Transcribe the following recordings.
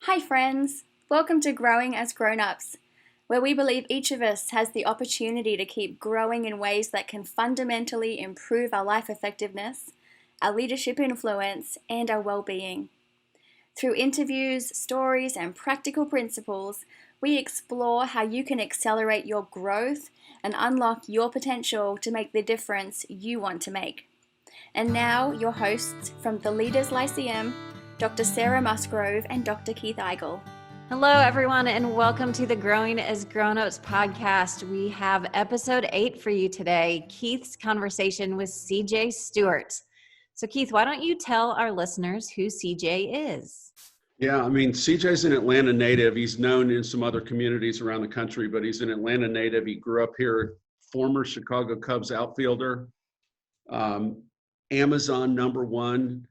Hi friends, welcome to Growing as Grown-Ups, where we believe each of us has the opportunity to keep growing in ways that can fundamentally improve our life effectiveness, our leadership influence, and our well-being. Through interviews, stories, and practical principles, we explore how you can accelerate your growth and unlock your potential to make the difference you want to make. And now, your hosts from the Leaders Lyceum, Dr. Sarah Musgrove and Dr. Keith Eigel. Hello, everyone, and welcome to the Growing as Grown-Ups podcast. We have episode 8 for you today, Keith's conversation with CJ Stewart. So, Keith, why don't you tell our listeners who CJ is? Yeah, CJ's an Atlanta native. He's known in some other communities around the country, but he's an Atlanta native. He grew up here, former Chicago Cubs outfielder, Amazon #1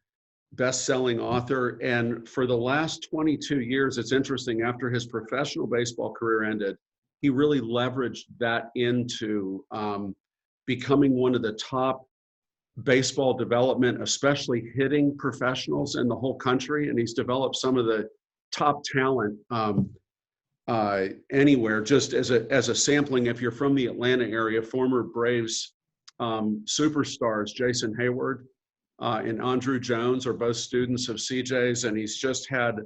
best-selling author. And for the last 22 years, it's interesting, after his professional baseball career ended, he really leveraged that into becoming one of the top baseball development, especially hitting professionals in the whole country. And he's developed some of the top talent anywhere. Just as a sampling, if you're from the Atlanta area, former Braves superstars Jason Hayward and Andrew Jones are both students of CJ's, and he's just had,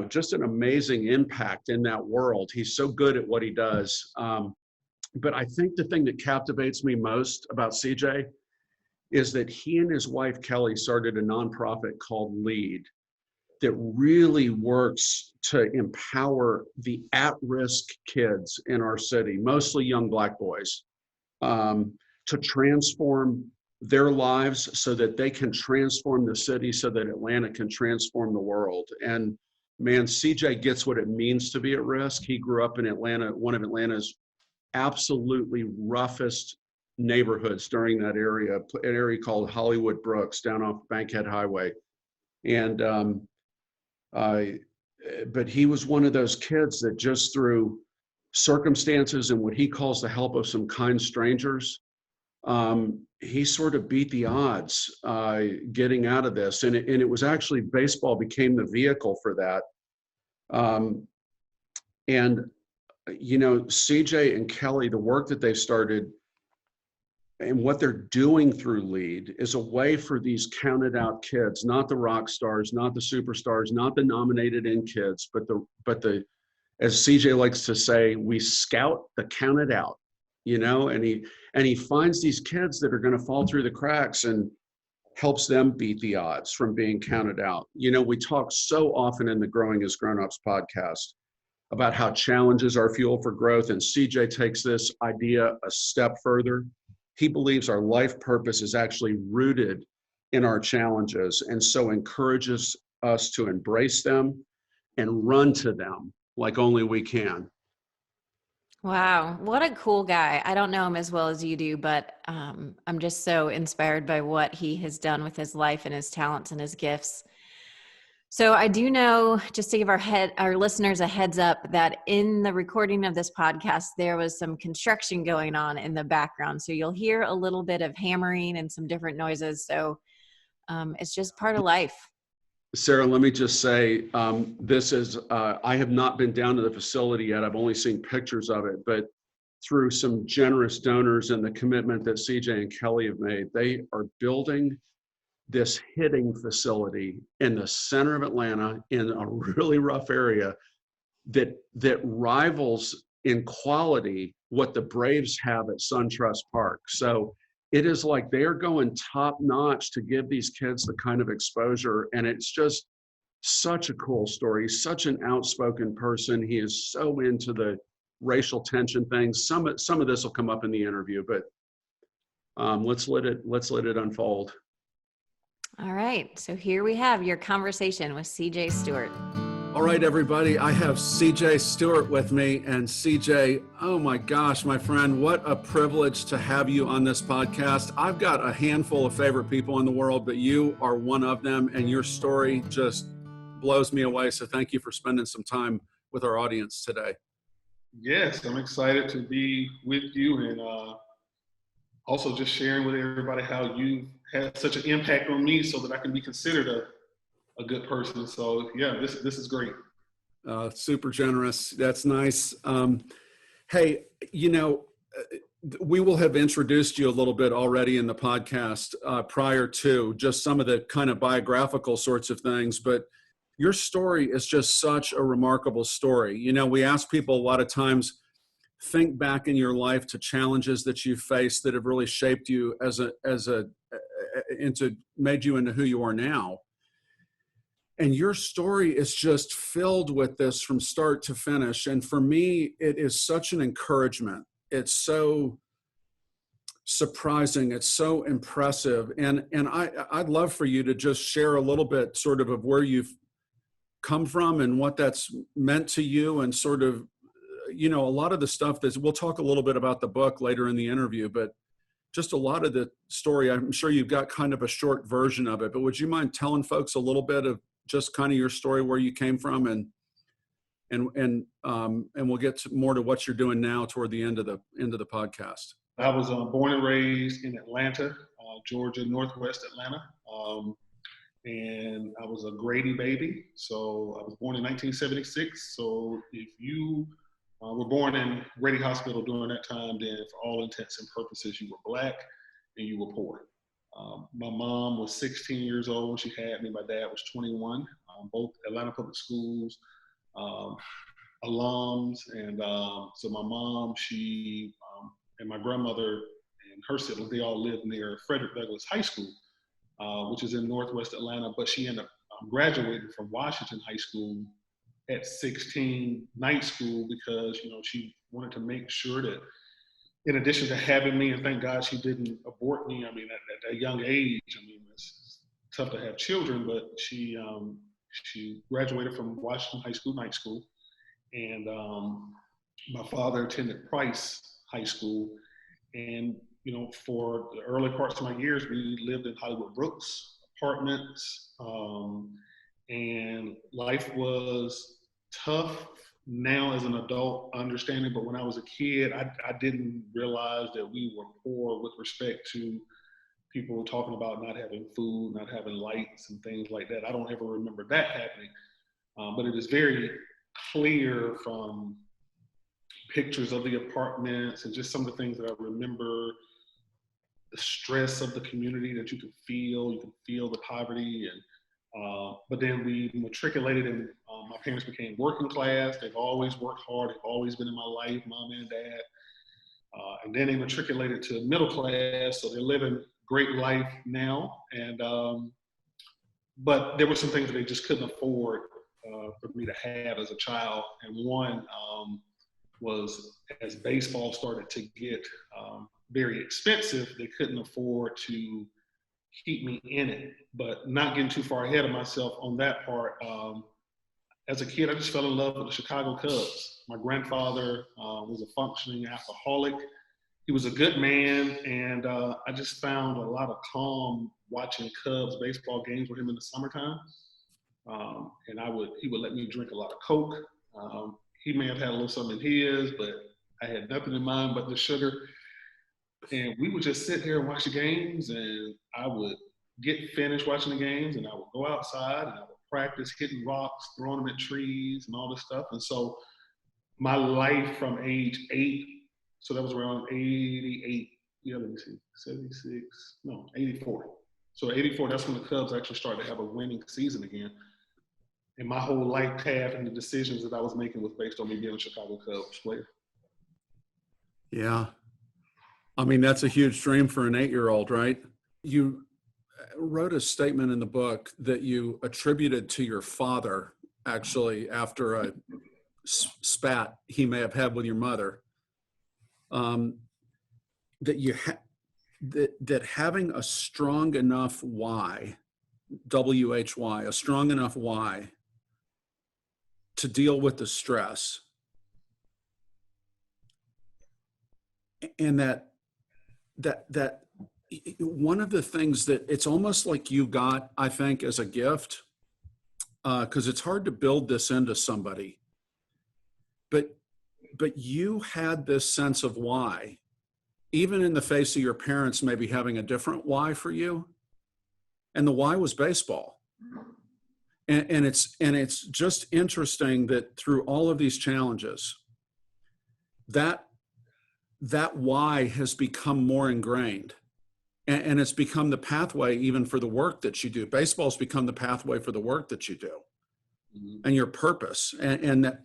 just an amazing impact in that world. He's so good at what he does. But I think the thing that captivates me most about CJ is that he and his wife, Kelly, started a nonprofit called L.E.A.D that really works to empower the at-risk kids in our city, mostly young Black boys, to transform their lives so that they can transform the city, so that Atlanta can transform the world. And man, CJ gets what it means to be at risk. He grew up in Atlanta, one of Atlanta's absolutely roughest neighborhoods during that area, an area called Hollywood Brooks, down off Bankhead Highway. And but he was one of those kids that just through circumstances and what he calls the help of some kind strangers, he sort of beat the odds getting out of this. And it was actually, baseball became the vehicle for that. CJ and Kelly, the work that they've started and what they're doing through L.E.A.D is a way for these counted out kids, not the rock stars, not the superstars, not the nominated in kids, but the, as CJ likes to say, we scout the counted out, and he finds these kids that are going to fall through the cracks and helps them beat the odds from being counted out. We talk so often in the Growing as Grown-Ups podcast about how challenges are fuel for growth, and CJ takes this idea a step further. He believes our life purpose is actually rooted in our challenges, and so encourages us to embrace them and run to them like only we can. Wow, what a cool guy. I don't know him as well as you do, but I'm just so inspired by what he has done with his life and his talents and his gifts. So I do know, just to give our listeners a heads up, that in the recording of this podcast, there was some construction going on in the background. So you'll hear a little bit of hammering and some different noises. So it's just part of life. Sarah, let me just say, I have not been down to the facility yet. I've only seen pictures of it, but through some generous donors and the commitment that CJ and Kelly have made, they are building this hitting facility in the center of Atlanta in a really rough area that rivals in quality what the Braves have at SunTrust Park. So it is like they're going top notch to give these kids the kind of exposure. And it's just such a cool story. He's such an outspoken person. He is so into the racial tension things. Some of this will come up in the interview, but let's let it unfold. All right, so here we have your conversation with CJ Stewart. All right, everybody, I have CJ Stewart with me. And CJ, oh my gosh, my friend, what a privilege to have you on this podcast. I've got a handful of favorite people in the world, but you are one of them, and your story just blows me away. So thank you for spending some time with our audience today. Yes, I'm excited to be with you, and also just sharing with everybody how you had such an impact on me so that I can be considered a good person. So yeah, this is great. Super generous. That's nice. Hey, we will have introduced you a little bit already in the podcast prior to just some of the kind of biographical sorts of things, but your story is just such a remarkable story. We ask people a lot of times, think back in your life to challenges that you faced that have really shaped you made you into who you are now. And your story is just filled with this from start to finish. And for me, it is such an encouragement. It's so surprising. It's so impressive. And I'd love for you to just share a little bit sort of where you've come from and what that's meant to you, and sort of, a lot of the stuff that we'll talk a little bit about the book later in the interview, but just a lot of the story. I'm sure you've got kind of a short version of it, but would you mind telling folks a little bit of just kind of your story, where you came from, and we'll get more to what you're doing now toward the end of the podcast. I was born and raised in Atlanta, Georgia, Northwest Atlanta. And I was a Grady baby. So I was born in 1976. So if you were born in Grady Hospital during that time, then for all intents and purposes, you were Black and you were poor. My mom was 16 years old when she had me. My dad was 21, both Atlanta Public Schools alums. And so my mom, she, and my grandmother and her siblings, they all lived near Frederick Douglass High School, which is in Northwest Atlanta. But she ended up graduating from Washington High School at 16, night school, because, she wanted to make sure that, in addition to having me, and thank God she didn't abort me. I mean, at that young age, it's tough to have children, but she graduated from Washington High School, night school. And my father attended Price High School. And, for the early parts of my years, we lived in Hollywood Brooks apartments. And life was tough now as an adult understanding, but when I was a kid, I didn't realize that we were poor with respect to people talking about not having food, not having lights and things like that. I don't ever remember that happening. But it is very clear from pictures of the apartments and just some of the things that I remember, the stress of the community that you can feel the poverty. And but then we matriculated, and my parents became working class. They've always worked hard. They've always been in my life, mom and dad. And then they matriculated to middle class, so they're living great life now. And but there were some things that they just couldn't afford for me to have as a child. And one was, as baseball started to get very expensive, they couldn't afford to keep me in it. But not getting too far ahead of myself on that part, as a kid, I just fell in love with the Chicago Cubs. My grandfather was a functioning alcoholic. He was a good man, and I just found a lot of calm watching Cubs baseball games with him in the summertime. And he would let me drink a lot of Coke. He may have had a little something in his, but I had nothing in mind but the sugar. And we would just sit here and watch the games, and I would get finished watching the games, and I would go outside and I would practice hitting rocks, throwing them at trees and all this stuff. And so my life from age 8, so that was around 88, 84. So 84, that's when the Cubs actually started to have a winning season again. And my whole life path and the decisions that I was making was based on me being a Chicago Cubs player. Yeah. That's a huge dream for an 8-year-old, right? You wrote a statement in the book that you attributed to your father, actually, after a spat he may have had with your mother, that having a strong enough why, W-H-Y, a strong enough why to deal with the stress, and that one of the things that it's almost like you got, I think, as a gift, because it's hard to build this into somebody, but you had this sense of why, even in the face of your parents maybe having a different why for you, and the why was baseball. And it's just interesting that through all of these challenges, that why has become more ingrained. And it's become the pathway even for the work that you do. Baseball's become the pathway for the work that you do, and your purpose. And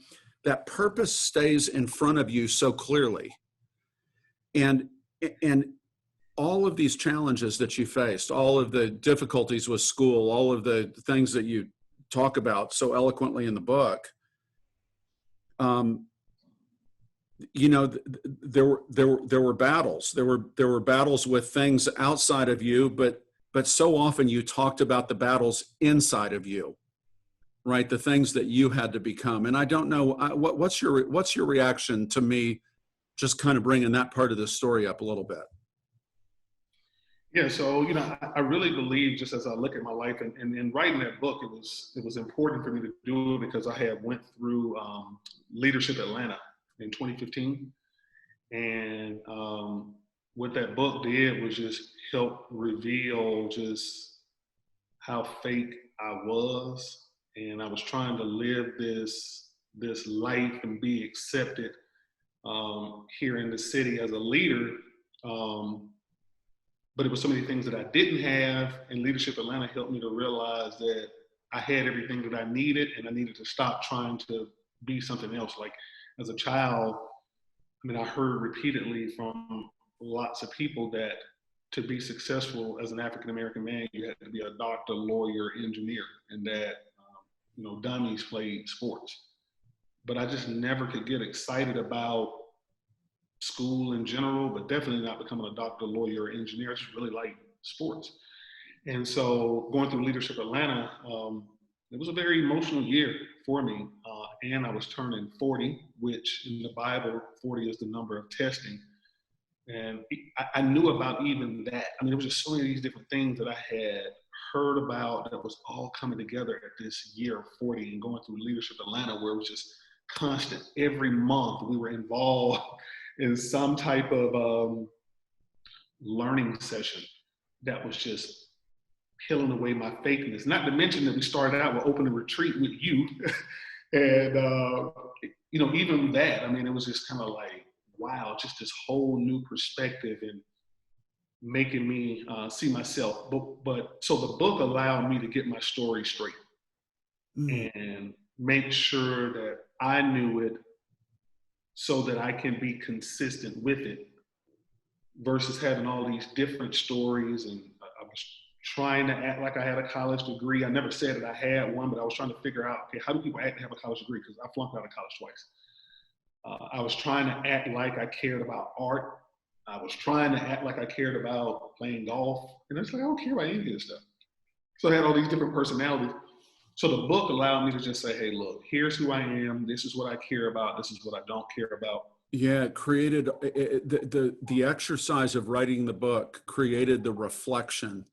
that purpose stays in front of you so clearly. And all of these challenges that you faced, all of the difficulties with school, all of the things that you talk about so eloquently in the book, you know, there were battles. There were battles with things outside of you, but so often you talked about the battles inside of you, right? The things that you had to become. And I don't know what's your reaction to me just kind of bringing that part of the story up a little bit. Yeah, so I really believe, just as I look at my life and in writing that book, it was important for me to do it because I had went through Leadership Atlanta in 2015, and what that book did was just help reveal just how fake I was, and I was trying to live this life and be accepted here in the city as a leader. But it was so many things that I didn't have, and Leadership Atlanta helped me to realize that I had everything that I needed, and I needed to stop trying to be something else. Like as a child, I mean, I heard repeatedly from lots of people that to be successful as an African-American man, you had to be a doctor, lawyer, engineer, and that, dummies played sports. But I just never could get excited about school in general, but definitely not becoming a doctor, lawyer, or engineer. I just really like sports. And so going through Leadership Atlanta, it was a very emotional year for me. And I was turning 40, which in the Bible, 40 is the number of testing. And I knew about even that. I mean, there was just so many of these different things that I had heard about that was all coming together at this year of 40 and going through Leadership Atlanta, where it was just constant. Every month we were involved in some type of learning session that was just peeling away my fakeness. Not to mention that we started out with opening retreat with you. And, even that, I mean, it was just kind of like, wow, just this whole new perspective and making me see myself. But so the book allowed me to get my story straight and make sure that I knew it so that I can be consistent with it versus having all these different stories. And I was trying to act like I had a college degree. I never said that I had one, but I was trying to figure out, okay, how do people act to have a college degree? Because I flunked out of college twice. I was trying to act like I cared about art. I was trying to act like I cared about playing golf. And it's like, I don't care about any of this stuff. So I had all these different personalities. So the book allowed me to just say, hey, look, here's who I am. This is what I care about. This is what I don't care about. Yeah, it created the exercise of writing the book created the reflection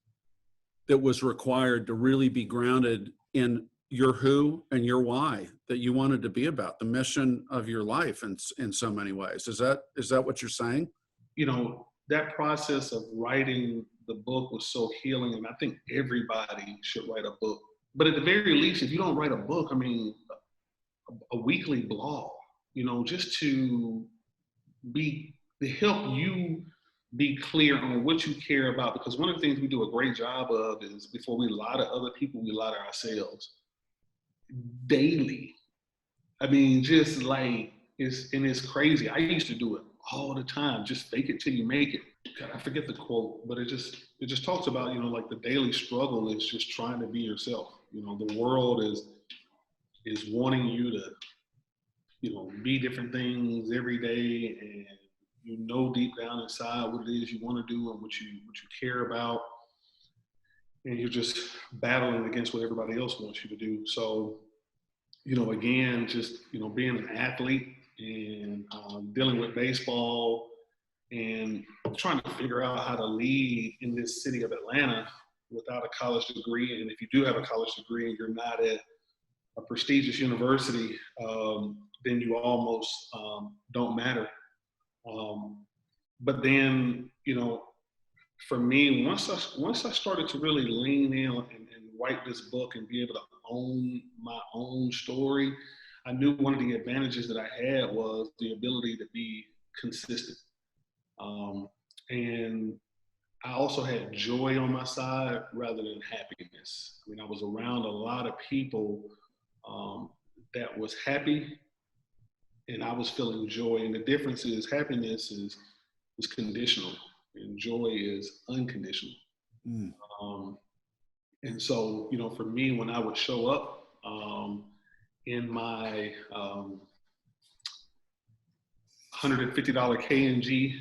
that was required to really be grounded in your who and your why that you wanted to be about, the mission of your life in so many ways. Is that what you're saying? That process of writing the book was so healing, and I think everybody should write a book. But at the very least, if you don't write a book, I mean, a weekly blog, just to help you be clear on what you care about. Because one of the things we do a great job of is before we lie to other people, we lie to ourselves daily. I mean, just like it's crazy. I used to do it all the time. Just fake it till you make it. God, I forget the quote, but it just talks about, like the daily struggle is just trying to be yourself. The world is wanting you to, be different things every day, and deep down inside what it is you want to do and what you care about, and you're just battling against what everybody else wants you to do. So, again, just being an athlete and dealing with baseball and trying to figure out how to lead in this city of Atlanta without a college degree. And if you do have a college degree and you're not at a prestigious university, then you almost don't matter. But then, for me, once I started to really lean in and write this book and be able to own my own story, I knew one of the advantages that I had was the ability to be consistent. And I also had joy on my side rather than happiness. I mean, I was around a lot of people that was happy, and I was feeling joy. And the difference is happiness is conditional, and joy is unconditional. Mm. And so, you know, for me, when I would show up in my $150 K&G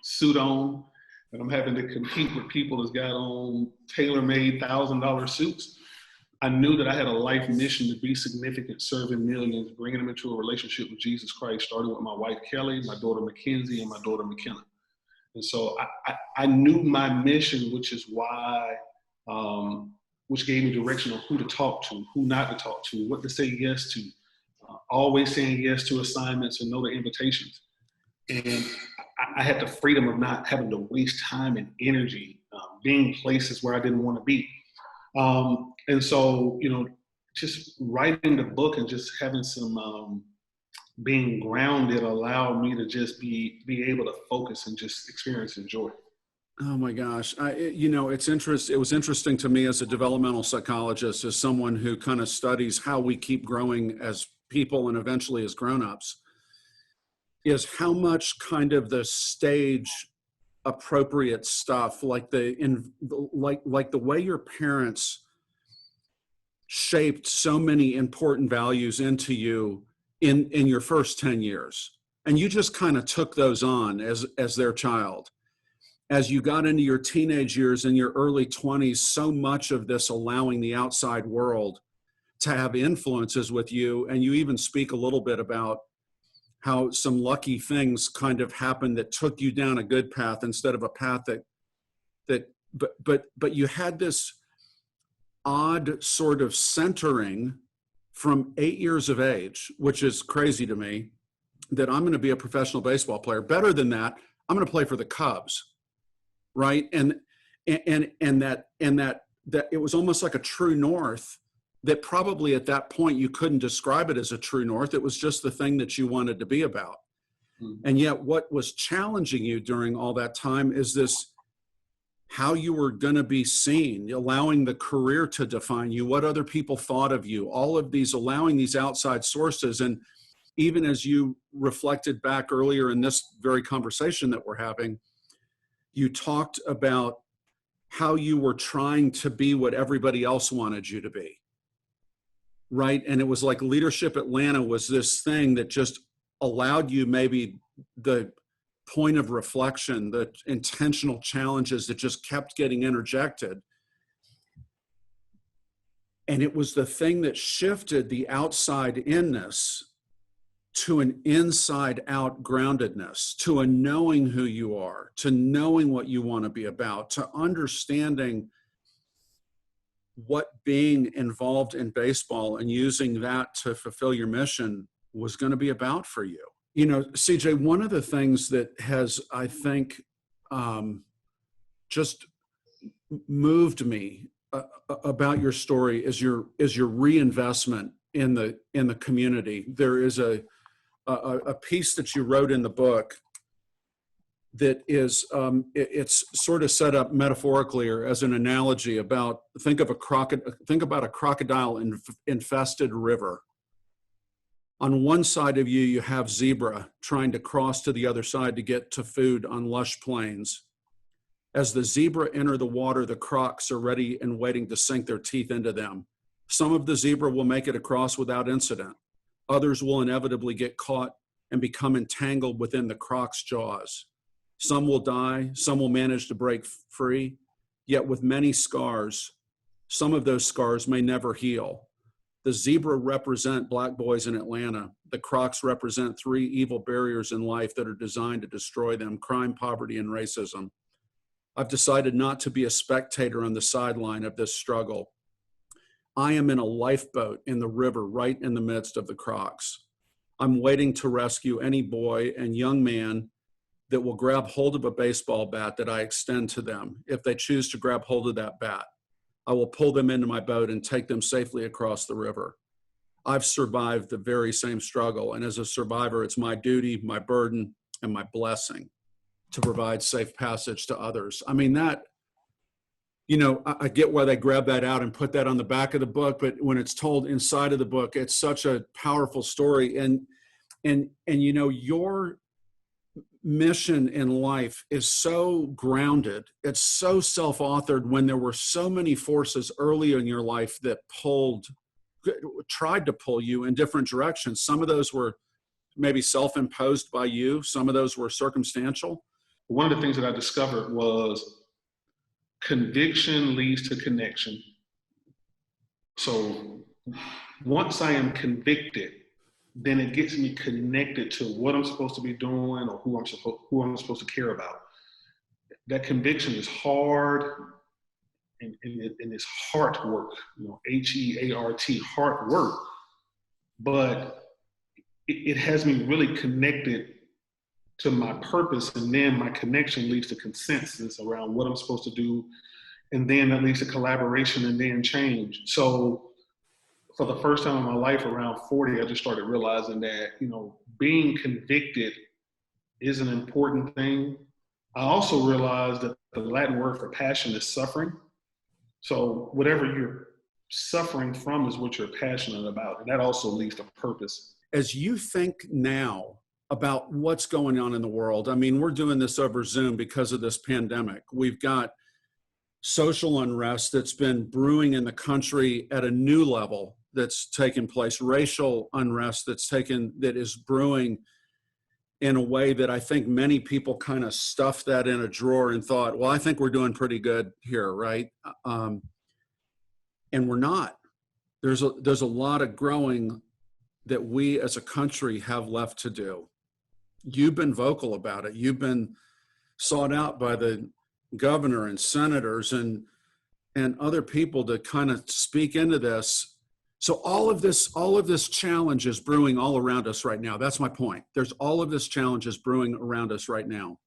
suit on, and I'm having to compete with people that's got on tailor-made $1,000 suits, I knew that I had a life mission to be significant, serving millions, bringing them into a relationship with Jesus Christ, starting with my wife, Kelly, my daughter, Mackenzie, and my daughter, McKenna. And so I knew my mission, which is why, which gave me direction on who to talk to, who not to talk to, what to say yes to, always saying yes to assignments and no to invitations. And I had the freedom of not having to waste time and energy being places where I didn't want to be. And so, you know, just writing the book and just having some being grounded allowed me to just be able to focus and just experience and joy. Oh my gosh. It was interesting to me as a developmental psychologist, as someone who kind of studies how we keep growing as people and eventually as grownups, is how much kind of the stage appropriate stuff, like the way your parents shaped so many important values into you in your first 10 years. And you just kind of took those on as their child. As you got into your teenage years and your early 20s, so much of this allowing the outside world to have influences with you. And you even speak a little bit about how some lucky things kind of happened that took you down a good path instead of a path but you had this odd sort of centering from 8 years of age, which is crazy to me, that I'm going to be a professional baseball player. Better than that, I'm going to play for the Cubs. Right. And that it was almost like a true north that probably at that point you couldn't describe it as a true north. It was just the thing that you wanted to be about. Mm-hmm. And yet what was challenging you during all that time is this, how you were going to be seen, allowing the career to define you, what other people thought of you, all of these, allowing these outside sources. And even as you reflected back earlier in this very conversation that we're having, you talked about how you were trying to be what everybody else wanted you to be, right? And it was like Leadership Atlanta was this thing that just allowed you maybe the point of reflection, the intentional challenges that just kept getting interjected. And it was the thing that shifted the outside inness to an inside out groundedness, to a knowing who you are, to knowing what you want to be about, to understanding what being involved in baseball and using that to fulfill your mission was going to be about for you. You know, CJ, one of the things that has, I think, just moved me about your story is your reinvestment in the community. There is a piece that you wrote in the book that is, it's sort of set up metaphorically or as an analogy about, think about a crocodile infested river. On one side of you, you have zebra trying to cross to the other side to get to food on lush plains. As the zebra enter the water, the crocs are ready and waiting to sink their teeth into them. Some of the zebra will make it across without incident. Others will inevitably get caught and become entangled within the croc's jaws. Some will die, some will manage to break free, yet with many scars, some of those scars may never heal. The zebra represent black boys in Atlanta. The crocs represent three evil barriers in life that are designed to destroy them: crime, poverty, and racism. I've decided not to be a spectator on the sideline of this struggle. I am in a lifeboat in the river right in the midst of the crocs. I'm waiting to rescue any boy and young man that will grab hold of a baseball bat that I extend to them, if they choose to grab hold of that bat. I will pull them into my boat and take them safely across the river. I've survived the very same struggle. And as a survivor, it's my duty, my burden, and my blessing to provide safe passage to others. I mean, that, I get why they grab that out and put that on the back of the book, but when it's told inside of the book, it's such a powerful story. And your mission in life is so grounded. It's so self-authored when there were so many forces early in your life that tried to pull you in different directions. Some of those were maybe self-imposed by you. Some of those were circumstantial. One of the things that I discovered was conviction leads to connection. So once I am convicted, then it gets me connected to what I'm supposed to be doing or who I'm supposed to care about. That conviction is hard, and it's heart work, HEART, heart work. But it has me really connected to my purpose, and then my connection leads to consensus around what I'm supposed to do, and then that leads to collaboration and then change. So for the first time in my life, around 40, I just started realizing that, being convicted is an important thing. I also realized that the Latin word for passion is suffering. So whatever you're suffering from is what you're passionate about. And that also leads to purpose. As you think now about what's going on in the world, I mean, we're doing this over Zoom because of this pandemic. We've got social unrest that's been brewing in the country at a new level that's taken place, racial unrest that is brewing in a way that I think many people kind of stuffed that in a drawer and thought, well, I think we're doing pretty good here, right? And we're not. There's a lot of growing that we as a country have left to do. You've been vocal about it. You've been sought out by the governor and senators and other people to kind of speak into this. So all of this challenge is brewing all around us right now. That's my point. There's all of this challenge is brewing around us right now.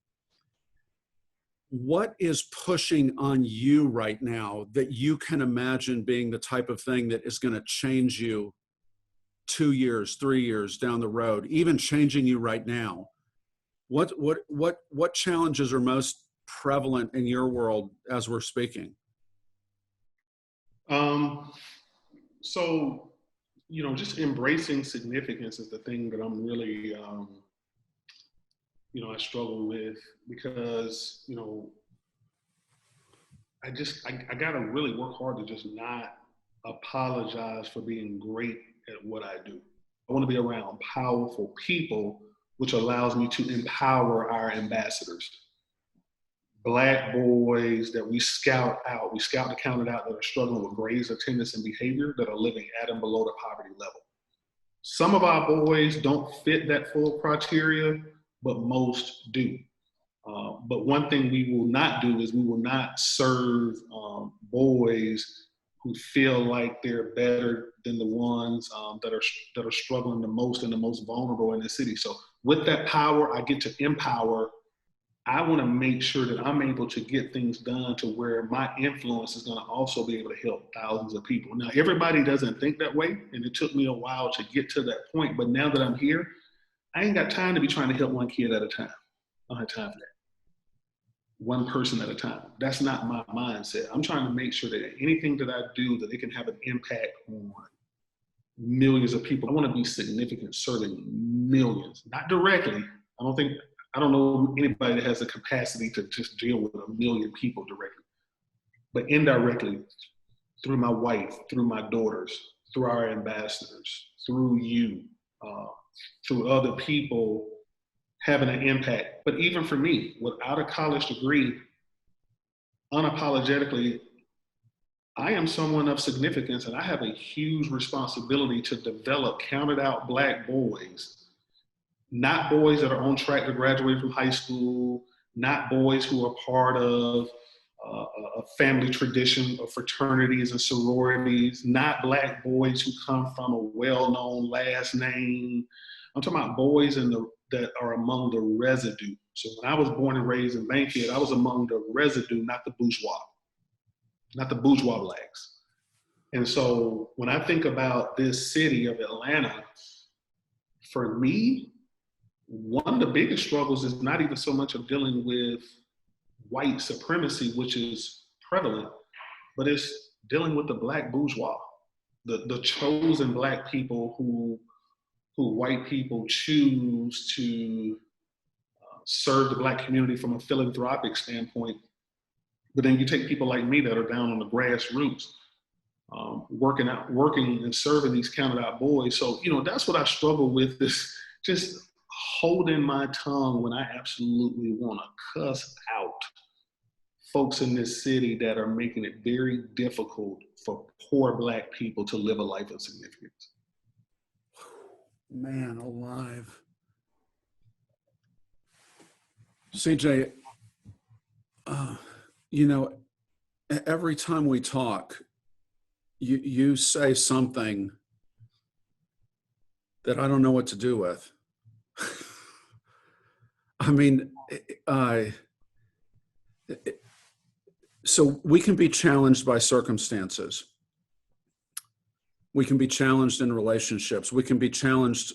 What is pushing on you right now that you can imagine being the type of thing that is going to change you 2 years, 3 years down the road, even changing you right now? What challenges are most prevalent in your world as we're speaking? So, just embracing significance is the thing that I'm really, I struggle with, because, I got to really work hard to just not apologize for being great at what I do. I want to be around powerful people, which allows me to empower our ambassadors. Black boys that we scout and count out that are struggling with grades, attendance, and behavior, that are living at and below the poverty level. Some of our boys don't fit that full criteria, but most do. But one thing we will not do is we will not serve boys who feel like they're better than the ones that are struggling the most and the most vulnerable in the city. So with that power, I get to empower. I want to make sure that I'm able to get things done to where my influence is going to also be able to help thousands of people. Now, everybody doesn't think that way, and it took me a while to get to that point. But now that I'm here, I ain't got time to be trying to help one kid at a time. I don't have time for that. One person at a time. That's not my mindset. I'm trying to make sure that anything that I do, that it can have an impact on millions of people. I want to be significant, serving millions, not directly. I don't know anybody that has the capacity to just deal with 1 million people directly, but indirectly, through my wife, through my daughters, through our ambassadors, through you, through other people, having an impact. But even for me, without a college degree, unapologetically, I am someone of significance, and I have a huge responsibility to develop counted out Black boys. Not boys that are on track to graduate from high school, not boys who are part of a family tradition of fraternities and sororities, not Black boys who come from a well-known last name. I'm talking about boys that are among the residue. So when I was born and raised in Bankhead, I was among the residue, not the bourgeois. not the bourgeois blacks. And so when I think about this city of Atlanta, for me, one of the biggest struggles is not even so much of dealing with white supremacy, which is prevalent, but it's dealing with the black bourgeois, the chosen black people who white people choose to serve the black community from a philanthropic standpoint. But then you take people like me that are down on the grassroots, working and serving these counted out boys. So, that's what I struggle with, is just holding my tongue when I absolutely want to cuss out folks in this city that are making it very difficult for poor black people to live a life of significance. Man alive. CJ, every time we talk, you say something that I don't know what to do with. I mean, so we can be challenged by circumstances. We can be challenged in relationships. We can be challenged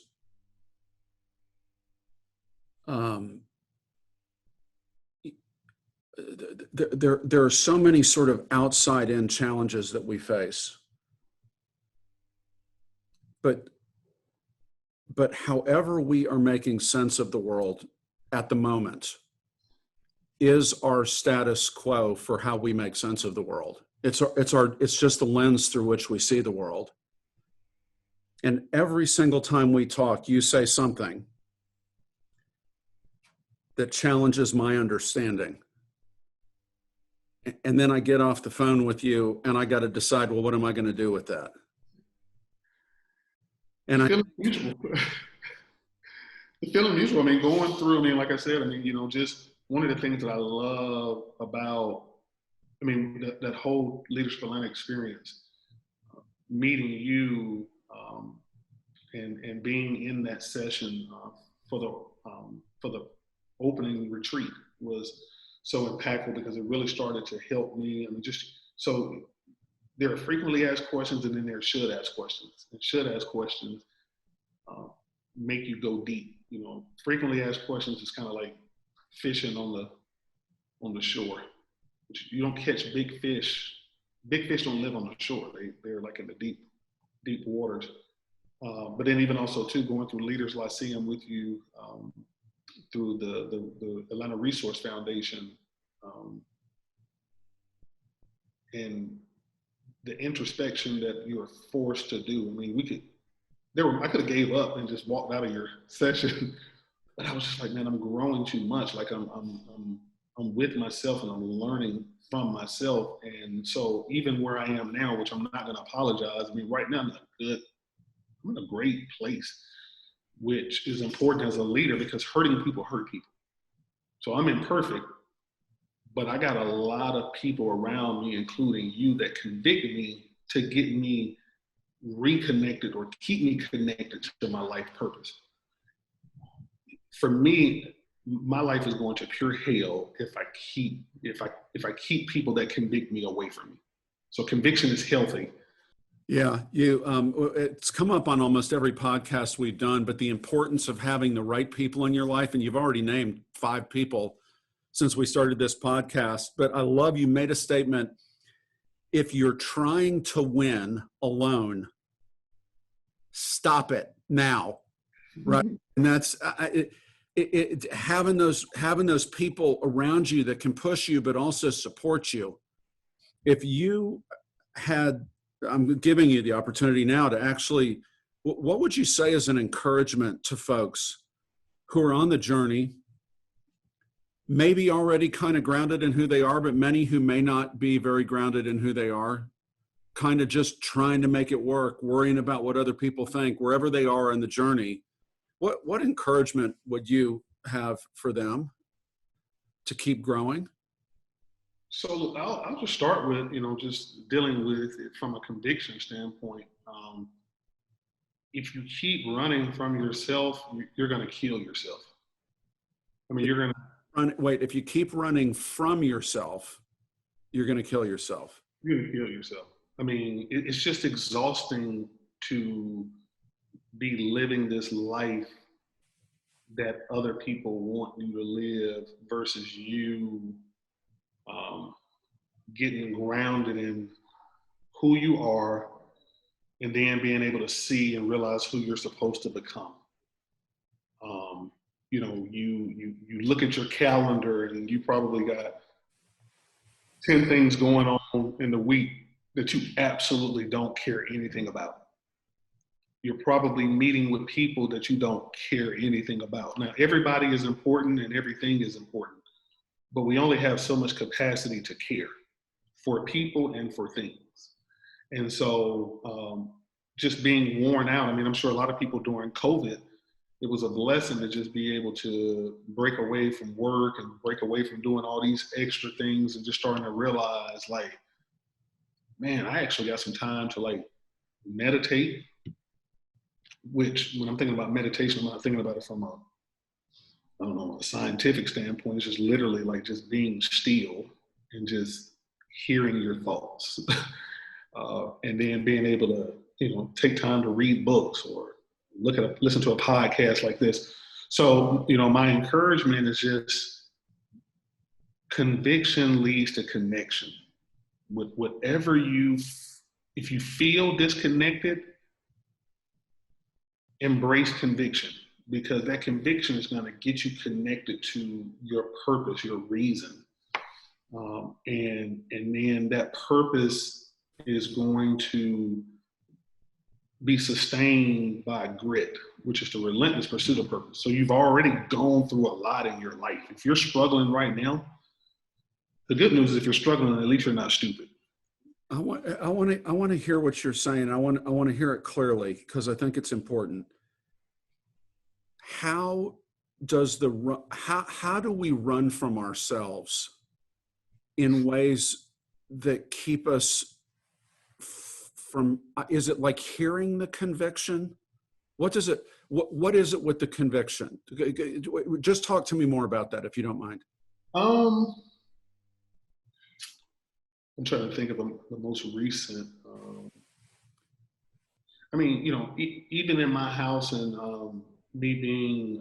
there are so many sort of outside in challenges that we face. But however we are making sense of the world at the moment is our status quo for how we make sense of the world. It's just the lens through which we see the world. And every single time we talk, you say something that challenges my understanding. And then I get off the phone with you and I got to decide, well, what am I going to do with that? And the feeling mutual. I mean, going through, like I said, just one of the things that I love about, that whole Leadership Atlanta experience, meeting you and being in that session for the opening retreat was so impactful, because it really started to help me. So there are frequently asked questions, and then there are should ask questions. And should ask questions make you go deep. Frequently asked questions is kind of like fishing on the shore. You don't catch big fish. Big fish don't live on the shore. They're like in the deep waters. But then even also too, going through Leaders Lyceum with you through the Atlanta Resource Foundation, and the introspection that you're forced to do. I could have gave up and just walked out of your session, but I was just like, man, I'm growing too much. Like I'm with myself and I'm learning from myself. And so even where I am now, which I'm not going to apologize. Right now I'm in a great place, which is important as a leader, because hurting people hurt people. So I'm imperfect, but I got a lot of people around me, including you, that convict me to get me reconnected or keep me connected to my life purpose. For me, my life is going to pure hell if I keep people that convict me away from me. So conviction is healthy. Yeah, it's come up on almost every podcast we've done, but the importance of having the right people in your life, and you've already named 5 people since we started this podcast, but I love you made a statement. If you're trying to win alone, stop it now, right? And that's having those people around you that can push you, but also support you. If you had, I'm giving you the opportunity now to actually, what would you say as an encouragement to folks who are on the journey, maybe already kind of grounded in who they are, but many who may not be very grounded in who they are, kind of just trying to make it work, worrying about what other people think, wherever they are in the journey? What encouragement would you have for them to keep growing? So I'll just start with, just dealing with it from a conviction standpoint. If you keep running from yourself, you're going to kill yourself. You're going to wait. If you keep running from yourself, you're going to kill yourself. you're gonna kill yourself. I mean, it's just exhausting to be living this life that other people want you to live versus you um, getting grounded in who you are and then being able to see and realize who you're supposed to become. Um, you know, you look at your calendar and you probably got 10 things going on in the week that you absolutely don't care anything about. You're probably meeting with people that you don't care anything about. Now, everybody is important and everything is important, but we only have so much capacity to care for people and for things. And so just being worn out, I mean, I'm sure a lot of people during COVID, it was a blessing to just be able to break away from work and break away from doing all these extra things and just starting to realize like, man, I actually got some time to like meditate, which when I'm thinking about meditation, I'm not thinking about it from a, I don't know, a scientific standpoint. It's just literally like just being still and just hearing your thoughts. And then being able to, you know, take time to read books or listen to a podcast like this. So, you know, my encouragement is just conviction leads to connection. With whatever if you feel disconnected, embrace conviction because that conviction is going to get you connected to your purpose, your reason. And then that purpose is going to be sustained by grit, which is the relentless pursuit of purpose. So you've already gone through a lot in your life. If you're struggling right now, the good news is if you're struggling, at least you're not stupid. I want to hear what you're saying. I want to hear it clearly because I think it's important. How do we run from ourselves in ways that keep us from, is it like hearing the conviction? What is it with the conviction? Just talk to me more about that if you don't mind. I'm trying to think of the most recent. I mean, you know, even in my house and me being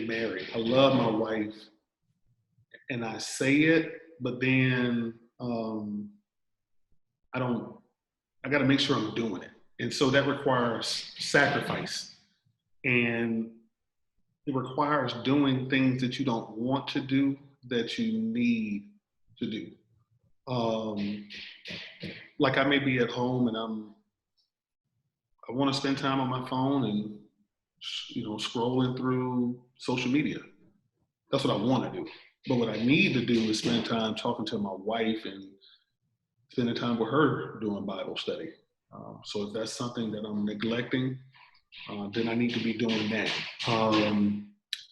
married, I love my wife, and I say it, but then I don't. I got to make sure I'm doing it, and so that requires sacrifice, and it requires doing things that you don't want to do that you need to do. Like I may be at home and I want to spend time on my phone and, you know, scrolling through social media. That's what I want to do. But what I need to do is spend time talking to my wife and spending time with her doing Bible study. So if that's something that I'm neglecting, then I need to be doing that.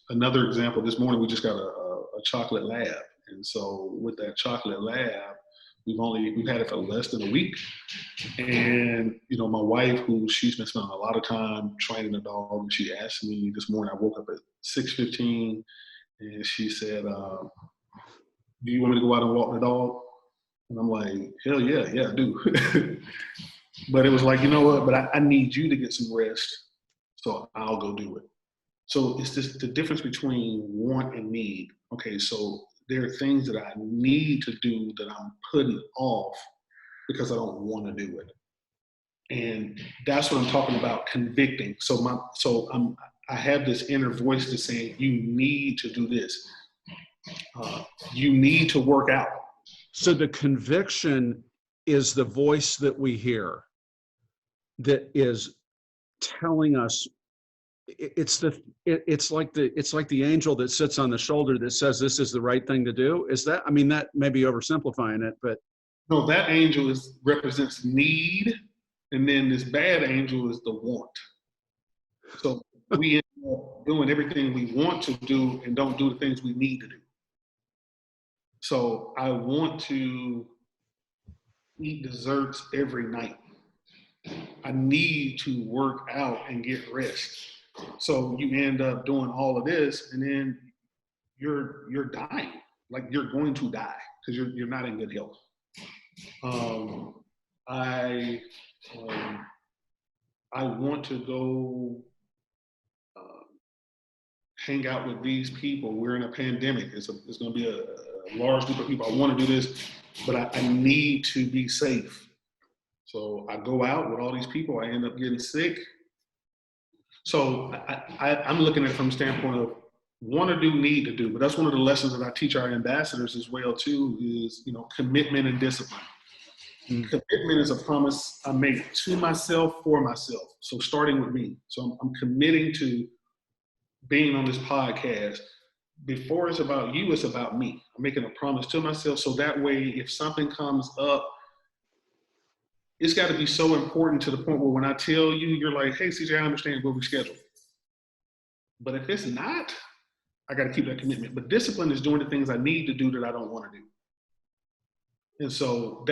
Another example, this morning we just got a chocolate lab. And so with that chocolate lab, we've had it for less than a week. And, you know, my wife, she's been spending a lot of time training the dog, and she asked me this morning, I woke up at 6:15 and she said, do you want me to go out and walk the dog? And I'm like, hell yeah, I do. But it was like, you know what, but I need you to get some rest, so I'll go do it. So it's just the difference between want and need. Okay, so there are things that I need to do that I'm putting off because I don't want to do it. And that's what I'm talking about, convicting. I have this inner voice that's saying, you need to do this. You need to work out. So the conviction is the voice that we hear that is telling us it's like the angel that sits on the shoulder that says this is the right thing to do. Is that, I mean, that may be oversimplifying it, but no, that angel represents need, and then this bad angel is the want. So we end up doing everything we want to do and don't do the things we need to do. So I want to eat desserts every night. I need to work out and get rest. So you end up doing all of this, and then you're dying. Like you're going to die because you're not in good health. Um, I I want to go hang out with these people. We're in a pandemic. It's going to be a large group of people. I want to do this, but I need to be safe. So I go out with all these people. I end up getting sick. So I'm looking at it from the standpoint of want to do, need to do. But that's one of the lessons that I teach our ambassadors as well too. Is commitment and discipline. Commitment is a promise I make to myself for myself. So starting with me. So I'm committing to being on this podcast. Before it's about you, it's about me. I'm making a promise to myself. So that way, if something comes up, it's got to be so important to the point where when I tell you, you're like, hey, CJ, I understand, we'll reschedule. But if it's not, I got to keep that commitment. But discipline is doing the things I need to do that I don't want to do. And so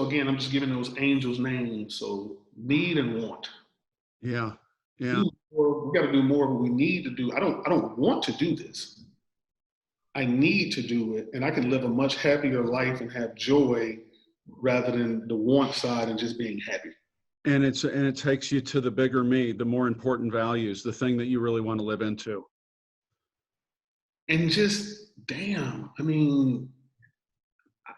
again, I'm just giving those angels names. So need and want. Yeah. Yeah. We got to do more of what we need to do. I don't want to do this. I need to do it, and I can live a much happier life and have joy rather than the want side and just being happy. And it takes you to the bigger me, the more important values, the thing that you really want to live into. And just damn, I mean,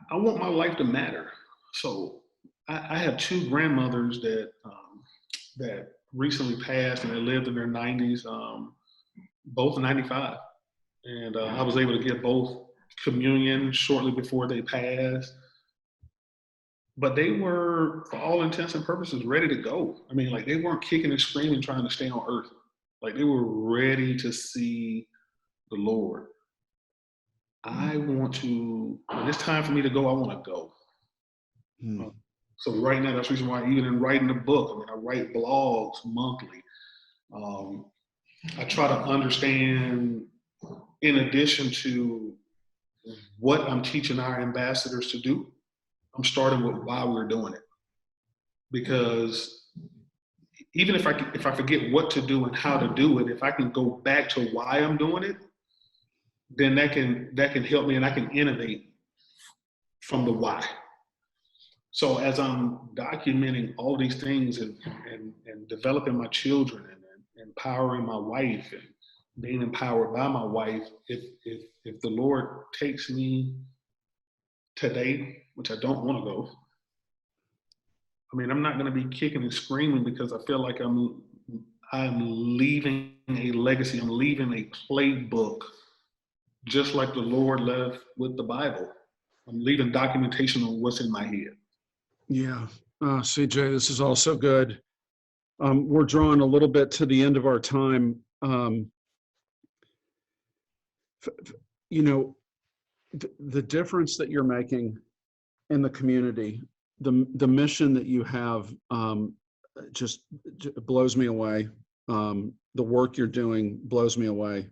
I want my life to matter. So I have two grandmothers that recently passed, and they lived in their 90s, both 95. And I was able to get both communion shortly before they passed. But they were, for all intents and purposes, ready to go. I mean, like, they weren't kicking and screaming trying to stay on earth. Like, they were ready to see the Lord. When it's time for me to go, I want to go. So right now, that's the reason why even in writing the book, I write blogs monthly. I try to understand, in addition to what I'm teaching our ambassadors to do, I'm starting with why we're doing it. Because even if I forget what to do and how to do it, if I can go back to why I'm doing it, then that can help me, and I can innovate from the why. So as I'm documenting all these things and developing my children and empowering my wife and being empowered by my wife, if the Lord takes me today, which I don't want to go, I mean, I'm not going to be kicking and screaming because I feel like I'm leaving a legacy. I'm leaving a playbook, just like the Lord left with the Bible. I'm leaving documentation on what's in my head. Yeah. CJ, this is also good. We're drawing a little bit to the end of our time. The difference that you're making in the community, the mission that you have, just blows me away. The work you're doing blows me away.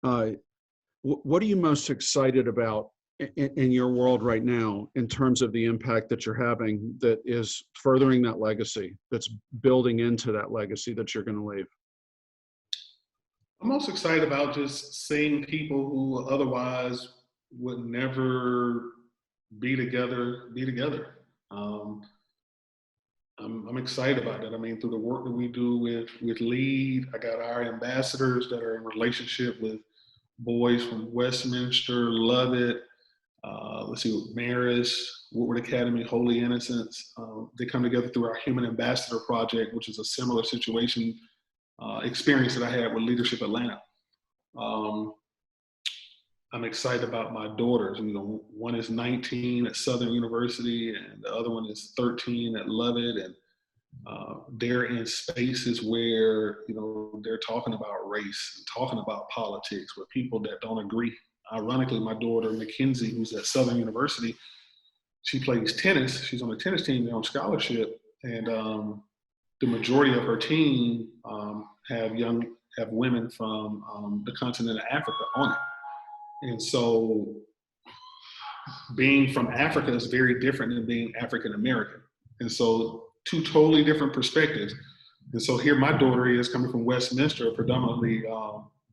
What are you most excited about in your world right now in terms of the impact that you're having that is furthering that legacy, that's building into that legacy that you're going to leave? I'm most excited about just seeing people who otherwise would never be together. I'm excited about that. I mean, through the work that we do with L.E.A.D, I got our ambassadors that are in relationship with boys from Westminster, L.E.A.D, Marist, Woodward Academy, Holy Innocents. They come together through our Human Ambassador Project, which is a similar situation experience that I had with Leadership Atlanta. I'm excited about my daughters. One is 19 at Southern University, and the other one is 13 at L.E.A.D, and they're in spaces where they're talking about race, talking about politics with people that don't agree. Ironically, my daughter Mackenzie, who's at Southern University, she plays tennis. She's on the tennis team. They're on scholarship, and the majority of her team have women from the continent of Africa on it. And so being from Africa is very different than being African American. And so two totally different perspectives. And so here my daughter is coming from Westminster, a predominantly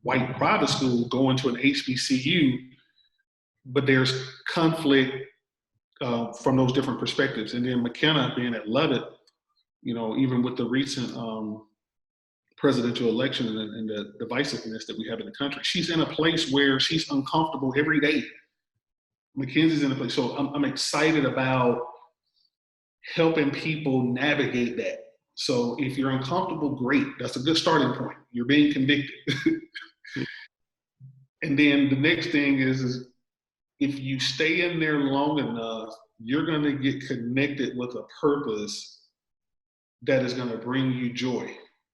white private school, going to an HBCU, but there's conflict from those different perspectives. And then McKenna being at L.E.A.D, even with the recent presidential election and the divisiveness that we have in the country, she's in a place where she's uncomfortable every day. Mackenzie's in a place. So I'm excited about helping people navigate that. So if you're uncomfortable, great. That's a good starting point. You're being convicted. And then the next thing is if you stay in there long enough, you're going to get connected with a purpose that is going to bring you joy.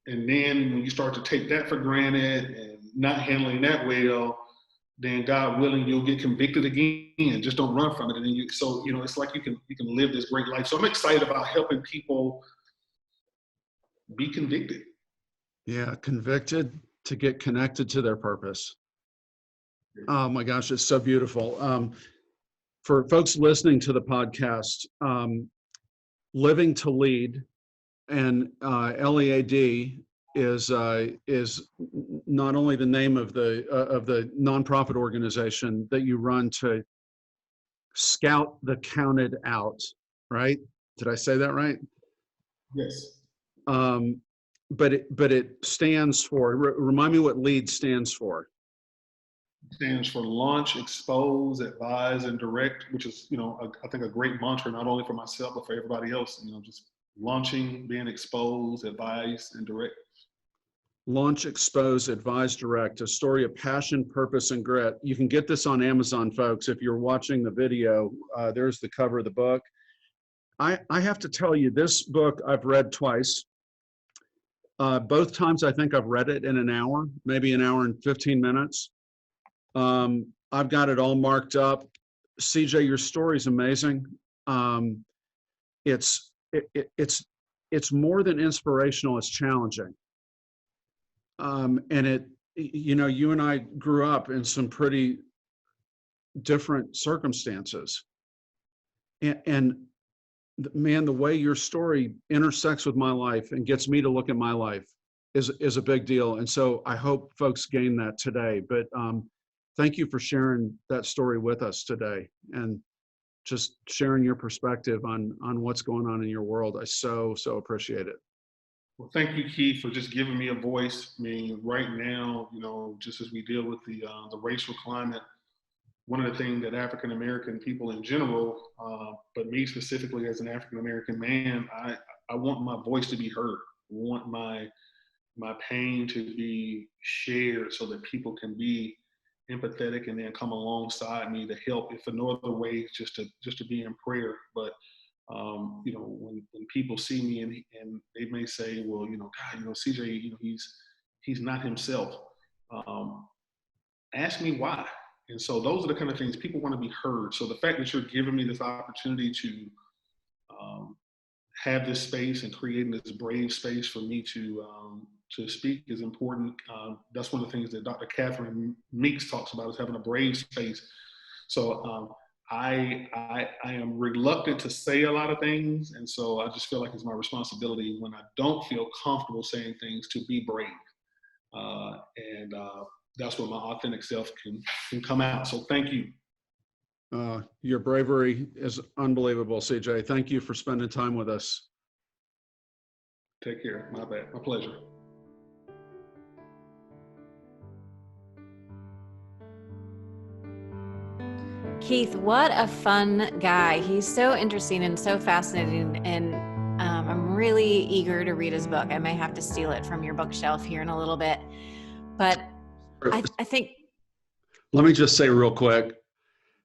And then when you start to take that for granted and not handling that well, then God willing, you'll get convicted again. Just don't run from it. And then it's like you can live this great life. So I'm excited about helping people be convicted. Yeah, convicted to get connected to their purpose. Oh my gosh, it's so beautiful. For folks listening to the podcast, Living to Lead and L.E.A.D is not only the name of the nonprofit organization that you run to scout the counted out, right? Did I say that right? Yes. But it stands for, remind me what L.E.A.D stands for. It stands for Launch, Expose, Advise, and Direct, which is, I think a great mantra, not only for myself, but for everybody else, just launching, being exposed, advise, and direct. Launch, Expose, Advise, Direct, a story of passion, purpose, and grit. You can get this on Amazon, folks. If you're watching the video, there's the cover of the book. I have to tell you, this book I've read twice. Both times I think I've read it in an hour, maybe an hour and 15 minutes. I've got it all marked up. CJ, your story is amazing. It's more than inspirational, it's challenging. And you and I grew up in some pretty different circumstances. And man, the way your story intersects with my life and gets me to look at my life is a big deal. And so I hope folks gain that today. But thank you for sharing that story with us today and just sharing your perspective on what's going on in your world. I so appreciate it. Well, thank you, Keith, for just giving me a voice. I mean, right now, just as we deal with the racial climate, one of the things that African American people in general, but me specifically as an African American man, I want my voice to be heard. I want my pain to be shared so that people can be empathetic and then come alongside me to help. If for no other way, just to be in prayer. But when people see me and they may say, well, God, CJ, he's not himself. Ask me why. And so those are the kind of things people want to be heard. So the fact that you're giving me this opportunity to have this space and creating this brave space for me to speak is important. That's one of the things that Dr. Catherine Meeks talks about, is having a brave space. So I am reluctant to say a lot of things, and so I just feel like it's my responsibility when I don't feel comfortable saying things to be brave, and that's where my authentic self can come out. So thank you. Your bravery is unbelievable, CJ. Thank you for spending time with us. Take care. My bad. My pleasure. Keith, what a fun guy. He's so interesting and so fascinating, and I'm really eager to read his book. I may have to steal it from your bookshelf here in a little bit, but I think... Let me just say real quick,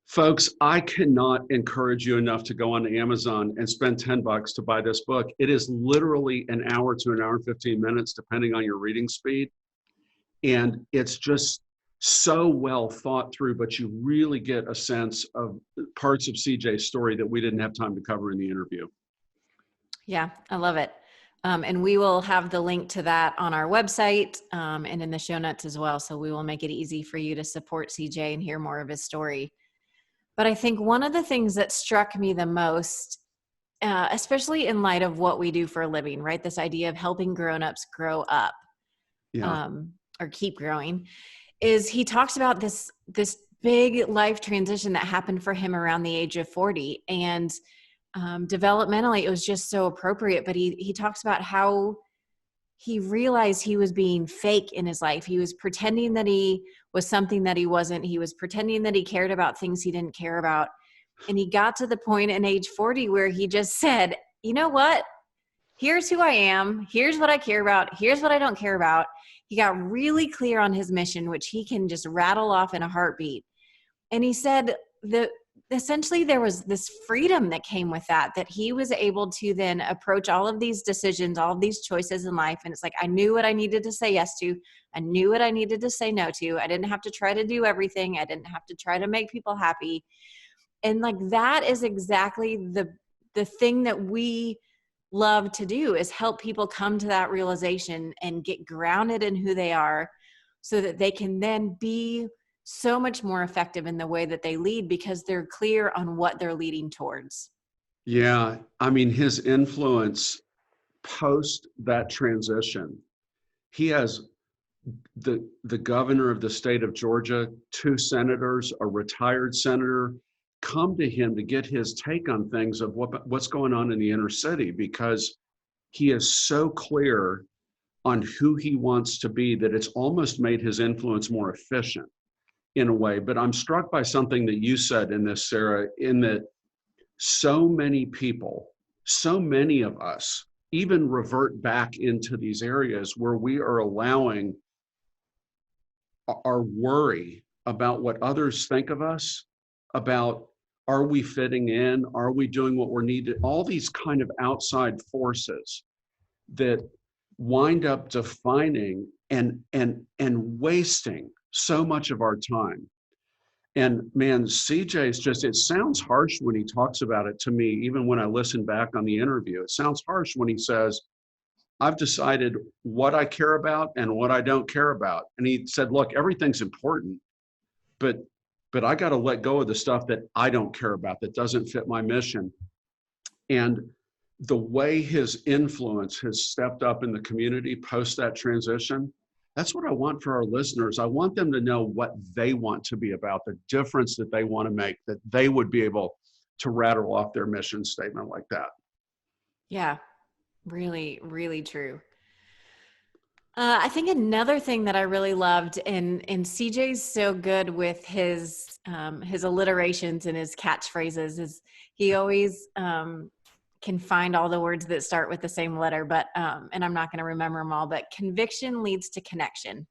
folks, I cannot encourage you enough to go on Amazon and spend $10 to buy this book. It is literally an hour to an hour and 15 minutes, depending on your reading speed. And it's just so well thought through, but you really get a sense of parts of CJ's story that we didn't have time to cover in the interview. Yeah, I love it. And we will have the link to that on our website and in the show notes as well. So we will make it easy for you to support CJ and hear more of his story. But I think one of the things that struck me the most, especially in light of what we do for a living, right? This idea of helping grownups grow up, or keep growing, is he talks about this big life transition that happened for him around the age of 40. And developmentally, it was just so appropriate. But he talks about how he realized he was being fake in his life. He was pretending that he was something that he wasn't. He was pretending that he cared about things he didn't care about. And he got to the point in age 40 where he just said, you know what? Here's who I am. Here's what I care about. Here's what I don't care about. He got really clear on his mission, which he can just rattle off in a heartbeat. And he said that essentially there was this freedom that came with that he was able to then approach all of these decisions, all of these choices in life. And it's like, I knew what I needed to say yes to. I knew what I needed to say no to. I didn't have to try to do everything. I didn't have to try to make people happy. And like, that is exactly the thing that we love to do, is help people come to that realization and get grounded in who they are, so that they can then be so much more effective in the way that they lead, because they're clear on what they're leading towards. Yeah. I mean, his influence post that transition, he has the governor of the state of Georgia, 2 senators, a retired senator, come to him to get his take on things of what's going on in the inner city, because he is so clear on who he wants to be that it's almost made his influence more efficient in a way. But I'm struck by something that you said in this, Sarah, in that so many people, so many of us even revert back into these areas where we are allowing our worry about what others think of us, about are we fitting in, are we doing what we're needed, all these kind of outside forces that wind up defining and wasting so much of our time. And man, CJ's just, it sounds harsh when he talks about it to me, even when I listen back on the interview. It sounds harsh when he says, I've decided what I care about and what I don't care about. And he said, look, everything's important, but I got to let go of the stuff that I don't care about, that doesn't fit my mission. And the way his influence has stepped up in the community post that transition, that's what I want for our listeners. I want them to know what they want to be about, the difference that they want to make, that they would be able to rattle off their mission statement like that. Yeah, really, really true. I think another thing that I really loved, and CJ's so good with his alliterations and his catchphrases, is he always can find all the words that start with the same letter, but and I'm not going to remember them all, but conviction leads to connection.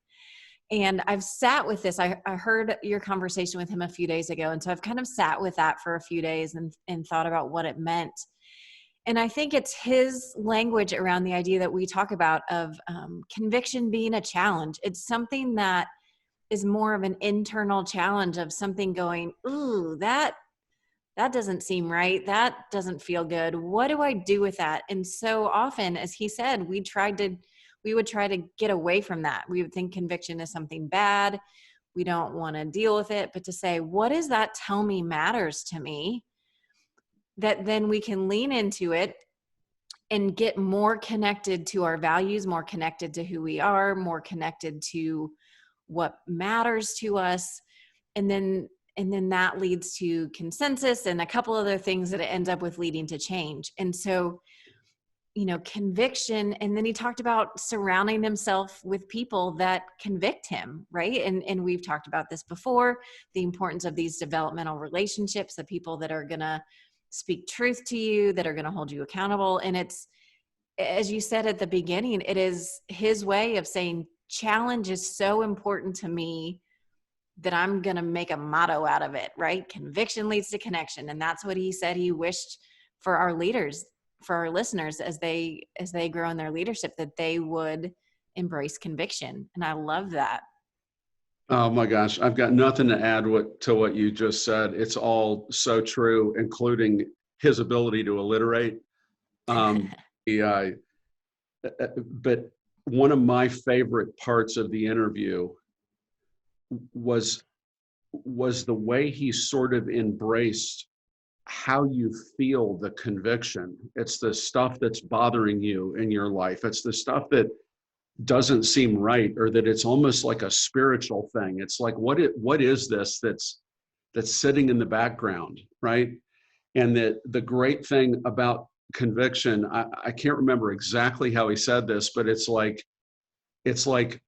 And I've sat with this. I heard your conversation with him a few days ago, and so I've kind of sat with that for a few days and thought about what it meant. And I think it's his language around the idea that we talk about of conviction being a challenge. It's something that is more of an internal challenge of something going, ooh, that doesn't seem right. That doesn't feel good. What do I do with that? And so often, as he said, we would try to get away from that. We would think conviction is something bad. We don't want to deal with it. But to say, what does that tell me matters to me? That then we can lean into it and get more connected to our values, more connected to who we are, more connected to what matters to us. And then that leads to consensus and a couple other things that it ends up with leading to change. And so, conviction. And then he talked about surrounding himself with people that convict him, right? And we've talked about this before, the importance of these developmental relationships, the people that are going to speak truth to you, that are going to hold you accountable. And it's, as you said at the beginning, it is his way of saying challenge is so important to me that I'm going to make a motto out of it, right? Conviction leads to connection. And that's what he said he wished for our leaders, for our listeners, as they grow in their leadership, that they would embrace conviction. And I love that. Oh my gosh, I've got nothing to add to what you just said. It's all so true, including his ability to alliterate. But one of my favorite parts of the interview was the way he sort of embraced how you feel the conviction. It's the stuff that's bothering you in your life. It's the stuff doesn't seem right, or that it's almost like a spiritual thing. It's like, what is this that's sitting in the background, right? And that the great thing about conviction, I can't remember exactly how he said this, but it's like,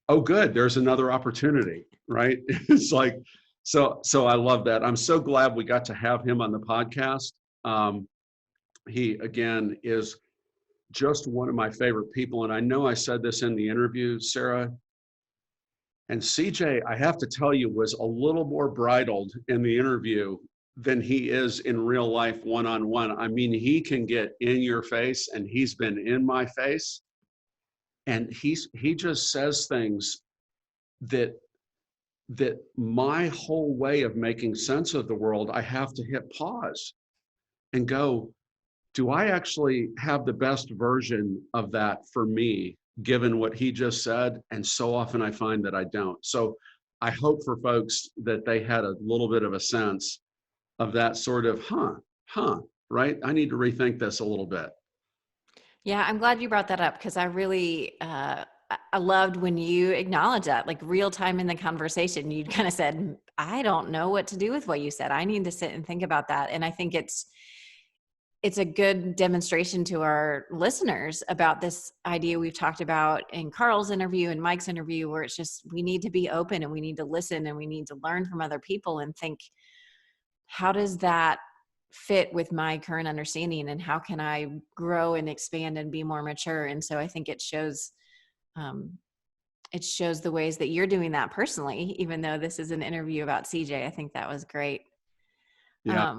oh, good, there's another opportunity, right? It's like, so I love that. I'm so glad we got to have him on the podcast. He, again, is just one of my favorite people. And I know I said this in the interview, Sarah, and CJ, I have to tell you, was a little more bridled in the interview than he is in real life one-on-one. I mean, he can get in your face, and he's been in my face. And he just says things that my whole way of making sense of the world, I have to hit pause and go, do I actually have the best version of that for me, given what he just said? And so often I find that I don't. So I hope for folks that they had a little bit of a sense of that sort of, right? I need to rethink this a little bit. Yeah, I'm glad you brought that up, because I really, I loved when you acknowledged that, like real time in the conversation. You kind of said, I don't know what to do with what you said. I need to sit and think about that. And I think it's a good demonstration to our listeners about this idea we've talked about in Carl's interview and Mike's interview, where it's just, we need to be open and we need to listen and we need to learn from other people and think, how does that fit with my current understanding, and how can I grow and expand and be more mature? And so I think it shows the ways that you're doing that personally, even though this is an interview about CJ. I think that was great. Yeah.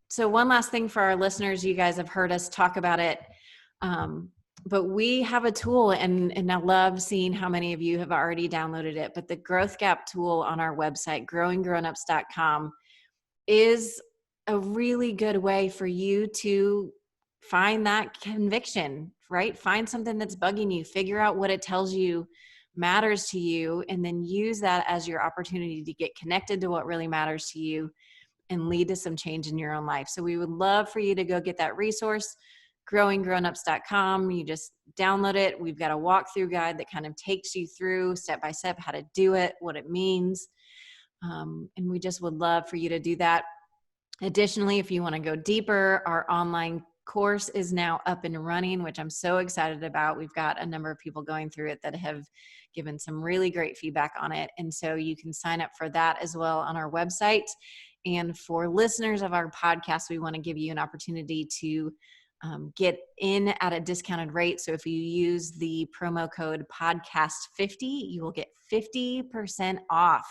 So one last thing for our listeners, you guys have heard us talk about it, but we have a tool, and I love seeing how many of you have already downloaded it. But the Growth Gap tool on our website, growinggrownups.com, is a really good way for you to find that conviction, right? Find something that's bugging you, figure out what it tells you matters to you, and then use that as your opportunity to get connected to what really matters to you and lead to some change in your own life. So we would love for you to go get that resource, growinggrownups.com. You just download it. We've got a walkthrough guide that kind of takes you through step by step how to do it, what it means. And we just would love for you to do that. Additionally, if you want to go deeper, our online course is now up and running, which I'm so excited about. We've got a number of people going through it that have given some really great feedback on it. And so you can sign up for that as well on our website. And for listeners of our podcast, we want to give you an opportunity to get in at a discounted rate. So if you use the promo code podcast50, you will get 50% off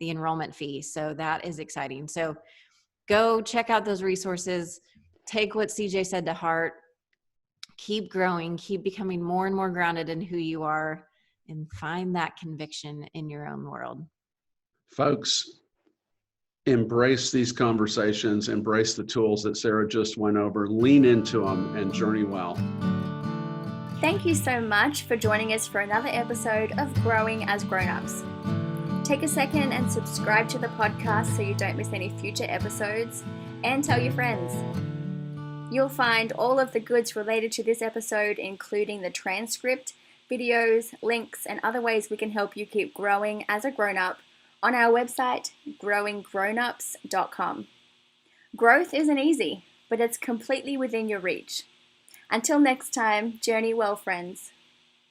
the enrollment fee. So that is exciting. So go check out those resources. Take what CJ said to heart. Keep growing. Keep becoming more and more grounded in who you are, and find that conviction in your own world. Folks, embrace these conversations, embrace the tools that Sarah just went over, lean into them, and journey well. Thank you so much for joining us for another episode of Growing as Grown-Ups. Take a second and subscribe to the podcast so you don't miss any future episodes, and tell your friends. You'll find all of the goods related to this episode, including the transcript, videos, links, and other ways we can help you keep growing as a grown-up, on our website, growinggrownups.com. Growth isn't easy, but it's completely within your reach. Until next time, journey well, friends.